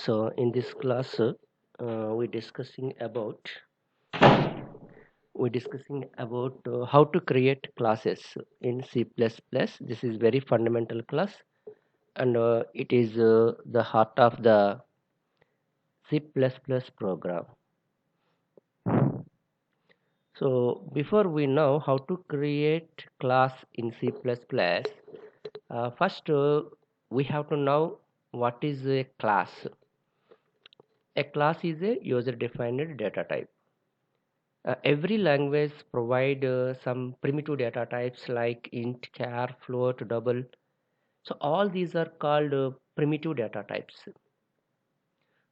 So in this class, we're discussing about how to create classes in C++. This is very fundamental class, and it is the heart of the C++ program. So before we know how to create class in C++, first we have to know what is a class. A class is a user-defined data type. Every language provide some primitive data types like int, char, float, double. So all these are called primitive data types.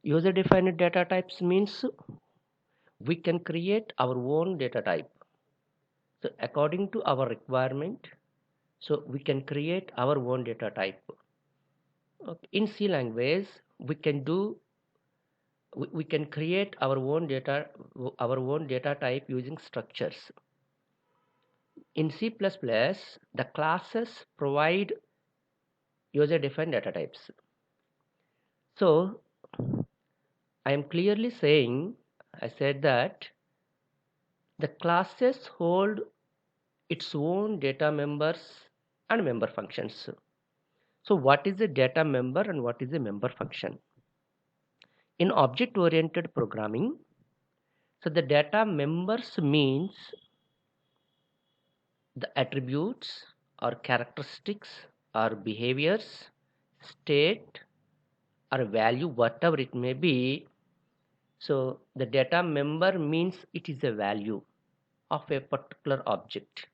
User defined data types means we can create our own data type. So according to our requirement, so we can create our own data type. Okay. In C language, we can create our own data type using structures. In C++, the classes provide user-defined data types. So I am clearly saying, I said that the classes hold its own data members and member functions. So what is a data member and what is a member function? In object-oriented programming, so the data members means the attributes or characteristics or behaviors, state or value, whatever it may be. So the data member means it is a value of a particular object.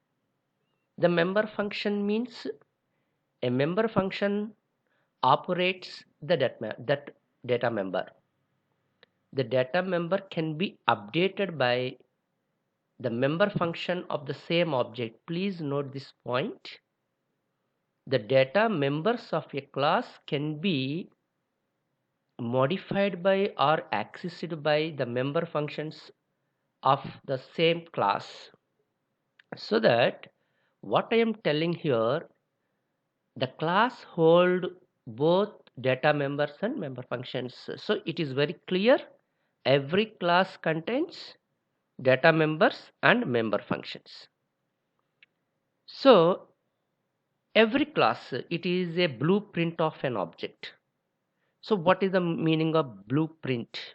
The member function means a member function operates that data member. The data member can be updated by the member function of the same object. Please note this point. The data members of a class can be modified by or accessed by the member functions of the same class. So that what I am telling here, the class hold both data members and member functions. So it is very clear, every class contains data members and member functions. So every class, it is a blueprint of an object. So what is the meaning of blueprint?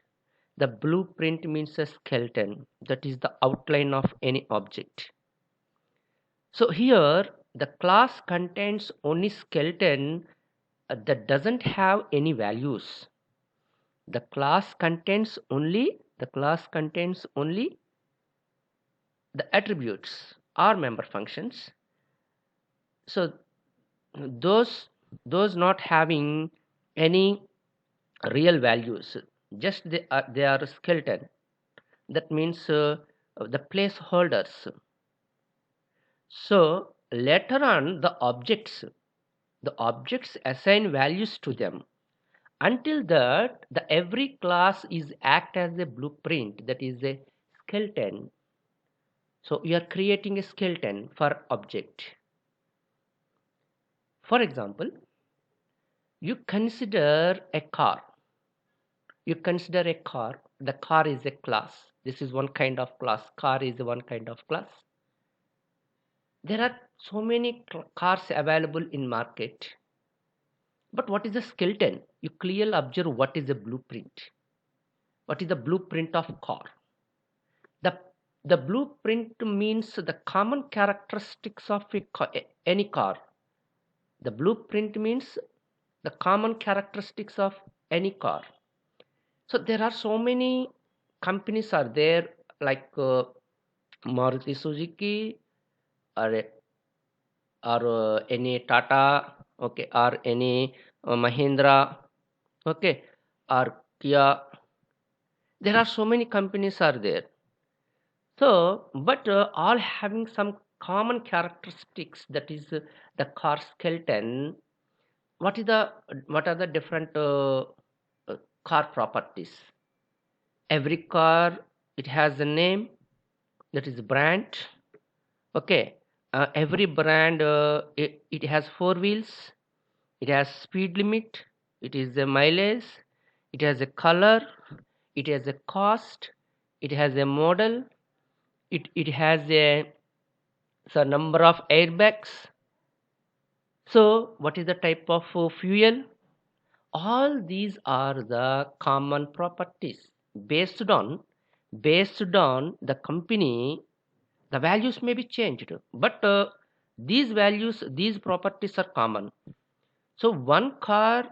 The blueprint means a skeleton, that is the outline of any object. So here the class contains only skeleton that doesn't have any values. The class contains only the attributes or member functions. So those not having any real values, just they are skeleton. That means the placeholders. So later on the objects assign values to them. Until that, the every class is act as a blueprint, that is a skeleton. So you are creating a skeleton for object. For example, you consider a car. The car is a class. This is one kind of class. Car is one kind of class. There are so many cars available in market. But what is a skeleton? You clearly observe what is a blueprint. What is the blueprint of car? The blueprint means the common characteristics of any car. The blueprint means the common characteristics of any car. So there are so many companies are there, like Maruti Suzuki or any Tata, okay, or any Mahindra, okay, or Kia. There are so many companies are there. So, but all having some common characteristics, that is the car skeleton. What are the different car properties? Every car, it has a name, that is brand. Okay, every brand, it has four wheels. It has speed limit. It is the mileage. it has a color, it has a cost, it has a model, it has a number of airbags. So what is the type of fuel? All these are the common properties based on the company. The values may be changed, but these values, these properties are common. So one car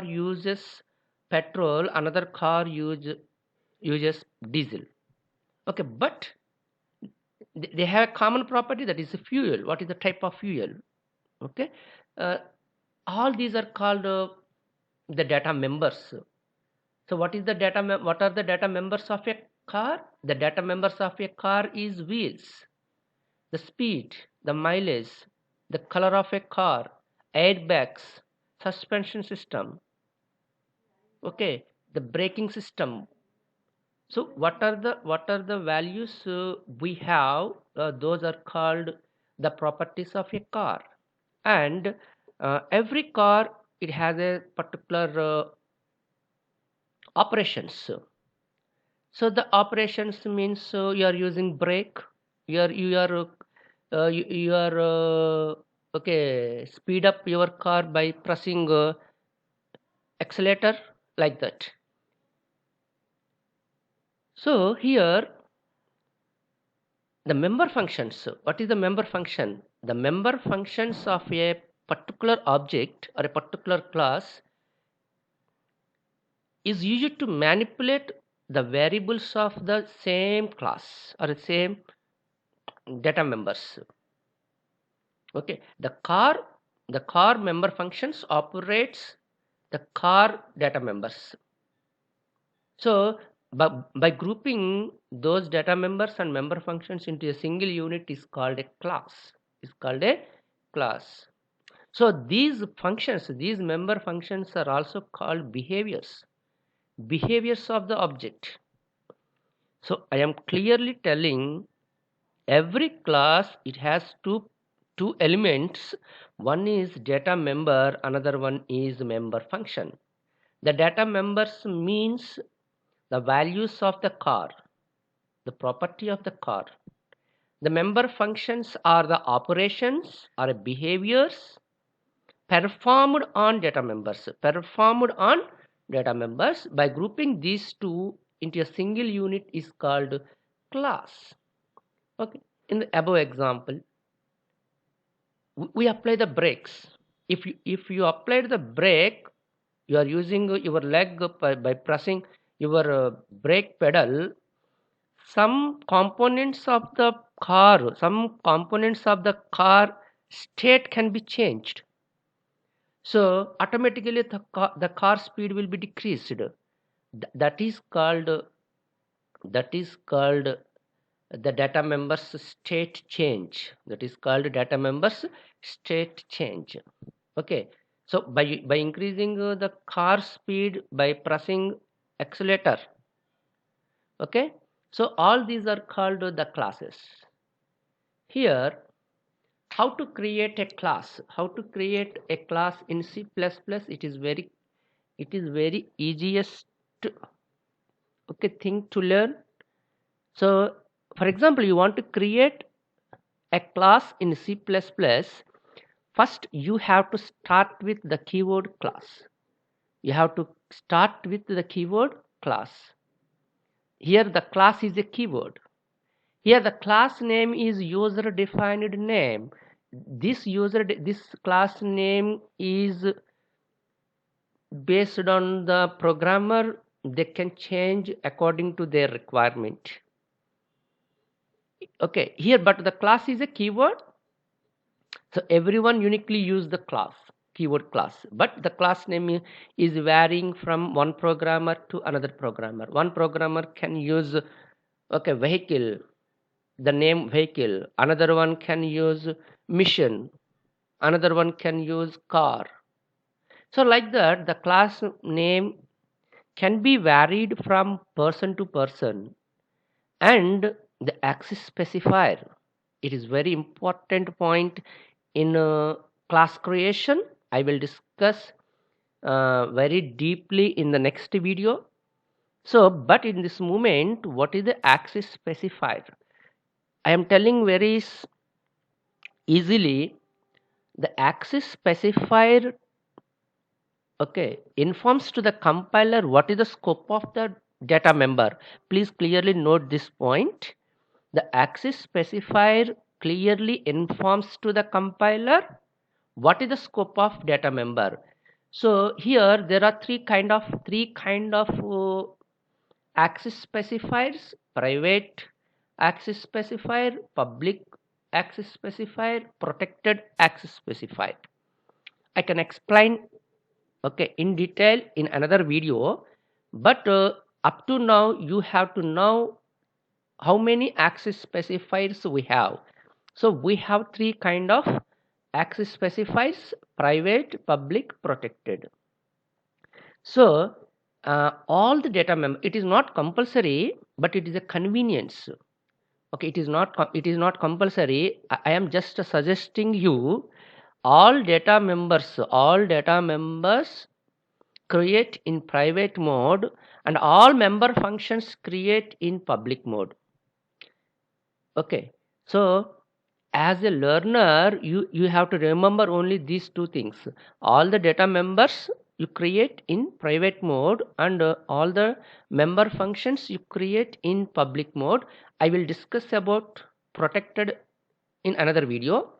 uses petrol, another car uses diesel. Okay, but they have a common property, that is a fuel. What is the type of fuel? Okay, uh, all these are called the data members. So what is the what are the data members of a car? The data members of a car is wheels, the speed, the mileage, the color of a car, airbags, suspension system, okay, the braking system. So what are the values we have? Those are called the properties of a car. And every car, it has a particular operations. So the operations means you are using brake, you are okay, speed up your car by pressing accelerator, like that. So here the member functions. What is the member function? The member functions of a particular object or a particular class is used to manipulate the variables of the same class or the same data members. Okay, the car member functions operates the car data members. So by grouping those data members and member functions into a single unit is called a class. So these functions, these member functions, are also called behaviors of the object. So I am clearly telling, every class, it has two elements. One is data member, another one is member function. The data members means the values of the car, the property of the car. The member functions are the operations or behaviors performed on data members. By grouping these two into a single unit is called class. Okay, in the above example, we apply the brakes. If you applied the brake, you are using your leg by pressing your brake pedal. Some components of the state can be changed. So automatically the car speed will be decreased. That is called the data members state change. Okay, so by increasing the car speed by pressing accelerator, okay, so all these are called the classes. Here, how to create a class in C++? It is very easiest okay thing to learn. So for example, you want to create a class in C++. First you have to start with the keyword class. Here the class is a keyword. Here the class name is user defined name. This class name is based on the programmer. They can change according to their requirement. Okay, here, but the class is a keyword, so everyone uniquely use the keyword class, but the class name is varying from one programmer to another programmer. One programmer can use vehicle, the name vehicle. Another one can use mission. Another one can use car. So like that, the class name can be varied from person to person. And the access specifier, it is very important point in class creation. I will discuss very deeply in the next video. So, but in this moment, what is the access specifier? I am telling very easily. The access specifier, okay, informs to the compiler what is the scope of the data member. Please clearly note this point. The access specifier clearly informs to the compiler what is the scope of data member. So here there are three kind of access specifiers: private access specifier, public access specifier, protected access specifier. I can explain, okay, in detail in another video, but up to now you have to know how many access specifiers we have. So we have three kind of access specifiers: private, public, protected. So all the data it is not compulsory, but it is a convenience. Okay, it is not compulsory. I am just suggesting you all data members create in private mode, and all member functions create in public mode. Okay, so as a learner, you have to remember only these two things: all the data members you create in private mode, and all the member functions you create in public mode. I will discuss about protected in another video,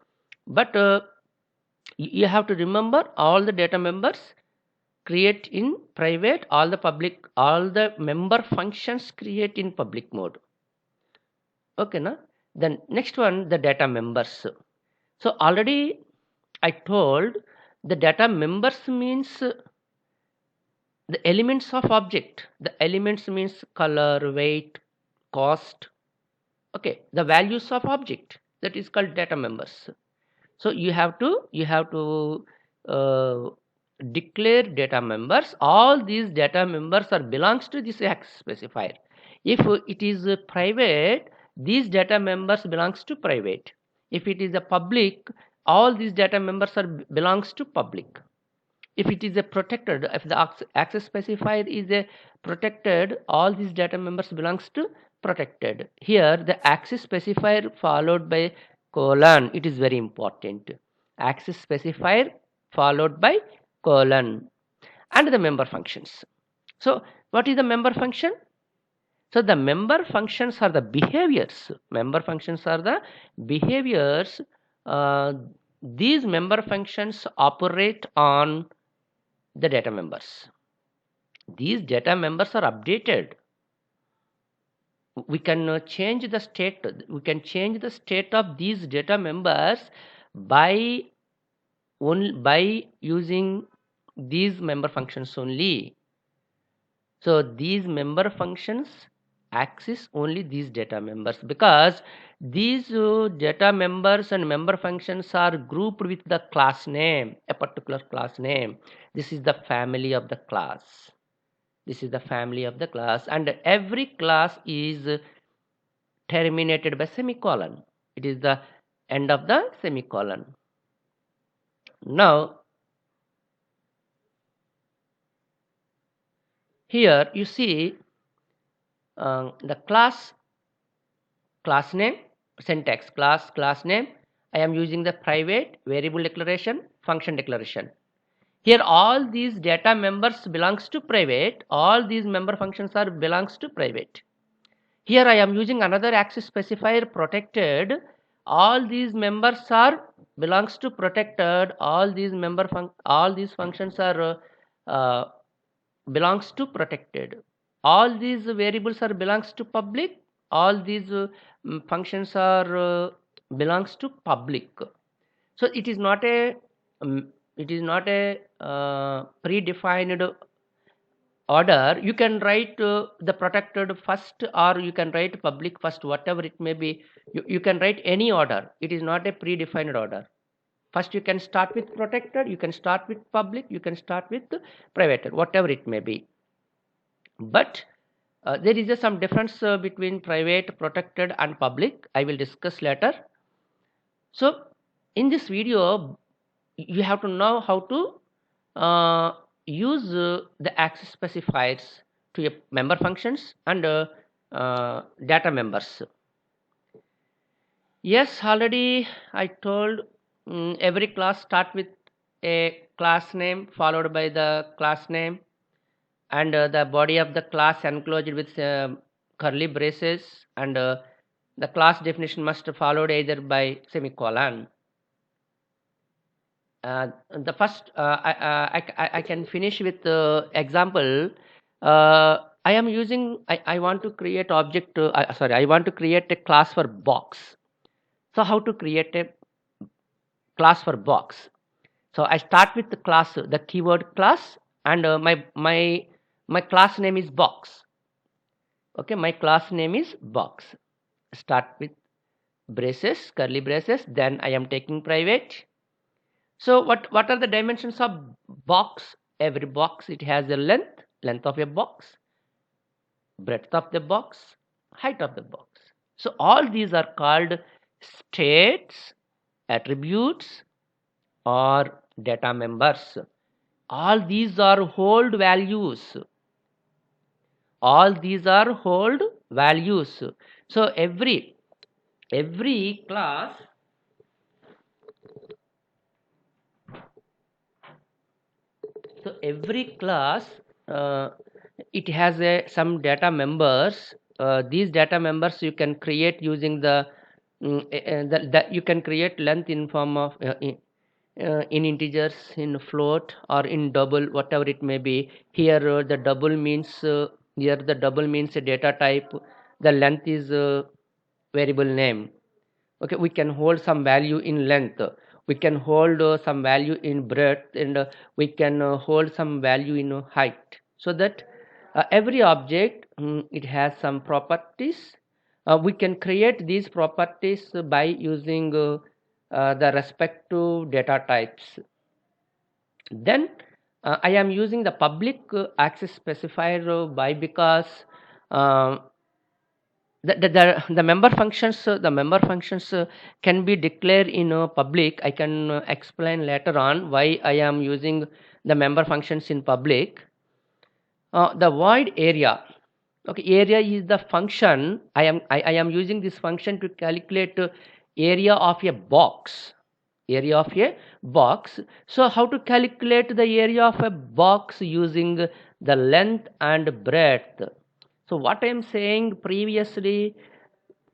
but you have to remember all the data members create in private, all the member functions create in public mode. Okay, na? Then next one, the data members. So already I told the data members means the elements of object. The elements means color, weight, cost. Okay, the values of object, that is called data members. So you have to uh, declare data members. All these data members are belongs to this access specifier. If it is private, these data members belongs to private. If it is a public, all these data members are belongs to public. If it is a protected, if the access specifier is a protected, all these data members belongs to protected. Here the access specifier followed by colon, it is very important. Access specifier followed by colon, and the member functions. So what is the member function? So the member functions are the behaviors. Member functions are the behaviors. uh, these member functions operate on the data members. These data members are updated. We can change the state. We can change the state of these data members by using these member functions only. So these member functions access only these data members, because these data members and member functions are grouped with the class name, a particular class name. This is the family of the class. This is the family of the class, and every class is terminated by semicolon. It is the end of the semicolon. Now here you see the class name, syntax: class name. I am using the private variable declaration, function declaration. Here all these data members belongs to private, all these member functions are belongs to private. Here I am using another access specifier, protected. All these members are belongs to protected. All these functions are belongs to protected. All these variables are belongs to public. All these functions are belongs to public. So it is not a predefined order. You can write the protected first, or you can write public first, whatever it may be. You can write any order. It is not a predefined order. First you can start with protected, you can start with public, you can start with private, whatever it may be. But there is some difference between private, protected and public. I will discuss later. So in this video you have to know how to use the access specifiers to your member functions and data members. Yes, already I told every class start with a class name followed by the class name, and the body of the class enclosed with curly braces, and the class definition must followed either by semicolon. The first I can finish with the example. I am using I want to create object sorry, I want to create a class for box. So how to create a class for box? So I start with the class, the keyword class, and my class name is box. Okay, my class name is box. Start with braces, curly braces, then I am taking private. So what are the dimensions of box? Every box, it has a length of a box, breadth of the box, height of the box. So all these are called states, attributes, or data members. All these are hold values. All these are hold values. So every class, uh, it has some data members. These data members you can create using you can create length in form of in integers, in float, or in double, whatever it may be. Here the double means a data type. The length is variable name. Okay, we can hold some value in length, we can hold some value in breadth, and we can hold some value in height, so that every object it has some properties. We can create these properties by using the respective data types. Then I am using the public access specifier by because uh, the member functions can be declared in public. I can explain later on why I am using the member functions in public. The void area. Okay, area is the function. I am using this function to calculate area of a box. Area of a box. So how to calculate the area of a box using the length and breadth? So what I am saying previously,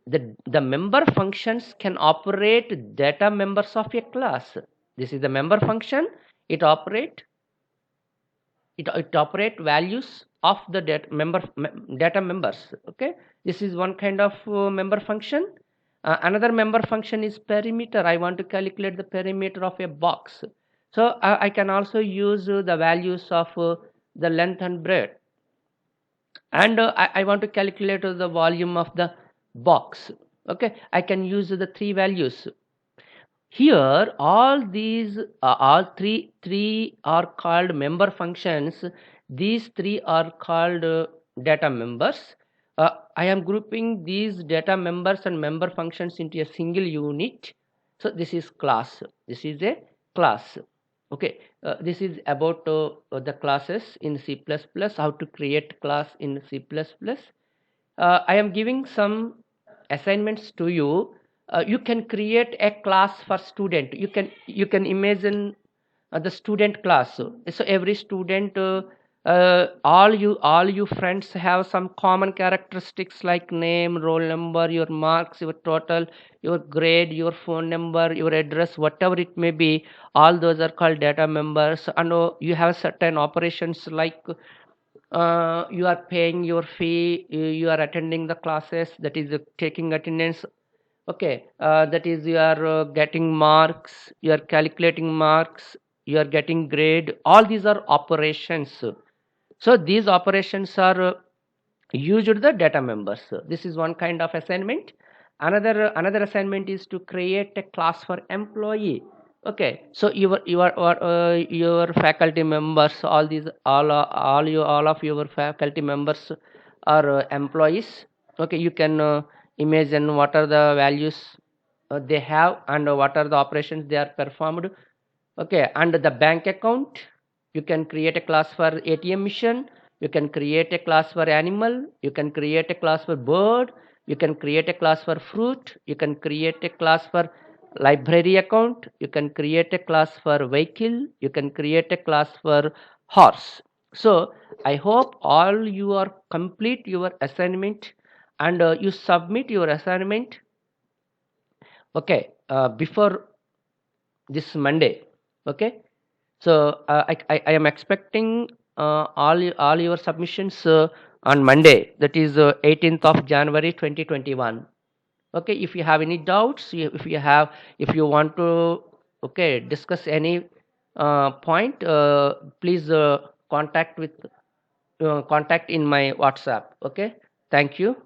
the member functions can operate data members of a class. This is the member function. It operate values of the data members. Okay, this is one kind of member function. Another member function is perimeter. I want to calculate the perimeter of a box. So I can also use the values of the length and breadth, and I want to calculate the volume of the box. Okay, I can use the three values. Here all three are called member functions. These three are called data members. I am grouping these data members and member functions into a single unit. So this is class. This is a class. Okay, this is about the classes in C++, how to create class in C++. I am giving some assignments to you. You can create a class for student. You can imagine the student class. So every student, all you friends have some common characteristics like name, roll number, your marks, your total, your grade, your phone number, your address, whatever it may be. All those are called data members. And you have certain operations like you are paying your fee, you are attending the classes, that is taking attendance. Okay, that is you are getting marks, you are calculating marks, you are getting grade. All these are operations. So these operations are used the data members. This is one kind of assignment. Another assignment is to create a class for employee. Okay, so your faculty members, all of your faculty members are employees. Okay, you can imagine what are the values they have, and what are the operations they are performed. Okay, and the bank account, You can create a class for ATM mission. You can create a class for animal. You can create a class for bird. You can create a class for fruit. You can create a class for library account. You can create a class for vehicle. You can create a class for horse. So I hope all you are complete your assignment, and you submit your assignment, okay, before this Monday. Okay. So I am expecting all your submissions on Monday, that is 18th of January 2021. Okay, if you have any doubts, if you want to, okay, discuss any point, please contact in my WhatsApp. Okay, thank you.